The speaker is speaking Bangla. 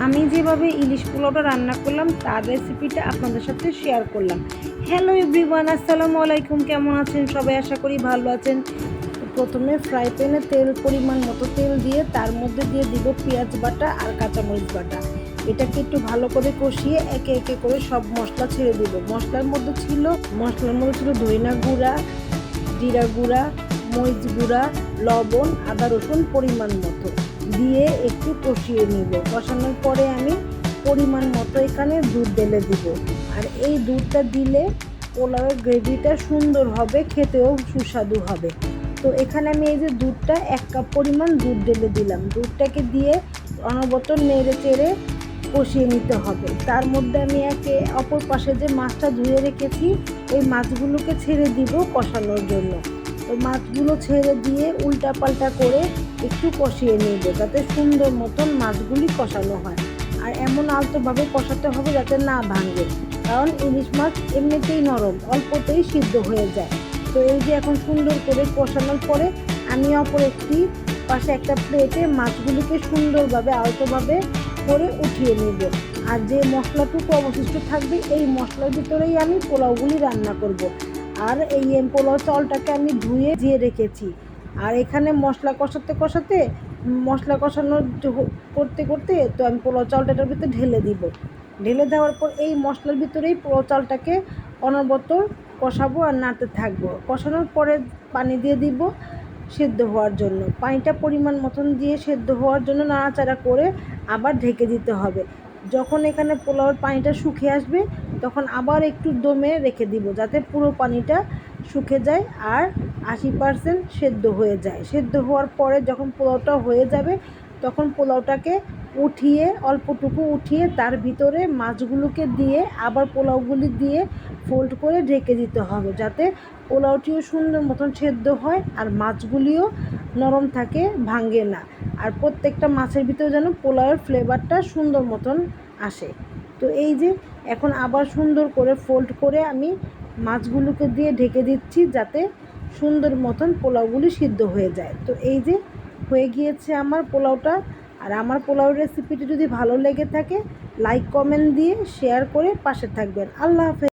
আমি যেভাবে ইলিশ পোলাওটা রান্না করলাম তার রেসিপিটা আপনাদের সাথে শেয়ার করলাম। হ্যালো এভরিওয়ান, আসসালামু আলাইকুম। কেমন আছেন সবাই? আশা করি ভালো আছেন। প্রথমে ফ্রাই প্যানে তেল, পরিমাণ মতো তেল দিয়ে তার মধ্যে দিয়ে দিব পেঁয়াজ বাটা আর কাঁচামরিচ বাটা। এটাকে একটু ভালো করে কষিয়ে একে একে করে সব মশলা ছেড়ে দিব। মশলার মধ্যে ছিল ধইনা গুঁড়া, জিরা গুঁড়া, মরিচ গুঁড়া, লবণ, আদা রসুন পরিমাণ মতো দিয়ে একটু কষিয়ে নিব। কষানোর পরে আমি পরিমাণ মতো এখানে দুধ ঢেলে দিব। আর এই দুধটা দিলে পোলাওয়ের গ্রেভিটা সুন্দর হবে, খেতেও সুস্বাদু হবে। তো এখানে আমি এই যে দুধটা 1 কাপ পরিমাণ দুধ ঢেলে দিলাম। দুধটাকে দিয়ে অনবরত নেড়ে চেড়ে কষিয়ে নিতে হবে। তার মধ্যে আমি একে অপর পাশে যে মাছটা ধুয়ে রেখেছি এই মাছগুলোকে ছেড়ে দিব কষানোর জন্য। তো মাছগুলো ছেড়ে দিয়ে উল্টা পাল্টা করে একটু কষিয়ে নেব যাতে সুন্দর মতন মাছগুলি কষানো হয়। আর এমন আলতোভাবে কষাতে হবে যাতে না ভাঙে, কারণ ইলিশ মাছ এমনিতেই নরম, অল্পতেই সিদ্ধ হয়ে যায়। তো এই যে এখন সুন্দর করে কষানোর পরে আমি অপর একটি পাশে একটা প্লেটে মাছগুলিকে সুন্দরভাবে আলতোভাবে করে উঠিয়ে নেব। আর যে মশলাটুকু অবশিষ্ট থাকবে এই মশলার ভিতরেই আমি পোলাওগুলি রান্না করব। আর এই পোলাও চালটাকে আমি ধুয়ে দিয়ে রেখেছি। আর এখানে মশলা কষানো করতে করতে তো আমি পোলাও চালটার ভিতরে ঢেলে দিব। ঢেলে দেওয়ার পর এই মশলার ভিতরেই পোলাও চালটাকে অনবরত কষাবো আর নাড়তে থাকবো। কষানোর পরে পানি দিয়ে দিব সেদ্ধ হওয়ার জন্য। পানিটা পরিমাণ মতন দিয়ে সেদ্ধ হওয়ার জন্য নাড়াচাড়া করে আবার ঢেকে দিতে হবে। যখন এখানে পোলাওয়ের পানিটা শুকিয়ে আসবে তখন আবার একটু দমে রেখে দিব যাতে পুরো পানিটা শুকে যায় আর 80% সেদ্ধ হয়ে যায়। সেদ্ধ হওয়ার পরে যখন পোলাওটা হয়ে যাবে তখন পোলাওটাকে অল্পটুকু উঠিয়ে তার ভিতরে মাছগুলোকে দিয়ে আবার পোলাওগুলি দিয়ে ফোল্ড করে ঢেকে দিতে হবে যাতে পোলাওটিও সুন্দর মতন সেদ্ধ হয় আর মাছগুলিও নরম থাকে, ভাঙে না। আর প্রত্যেকটা মাছের ভিতরে যেন পোলাওয়ের ফ্লেভারটা সুন্দর মতন আসে। তো এই যে এখন আবার সুন্দর করে ফোল্ড করে আমি মাছগুলোকে দিয়ে ঢেকে দিচ্ছি যাতে সুন্দর মতন পোলাওগুলি সিদ্ধ হয়ে যায়। তো এই যে হয়ে গিয়েছে আমার পোলাওটা। আর আমার পোলাওর রেসিপিটি যদি ভালো লেগে থাকে লাইক কমেন্ট দিয়ে শেয়ার করে পাশে থাকবেন। আল্লাহ হাফেজ।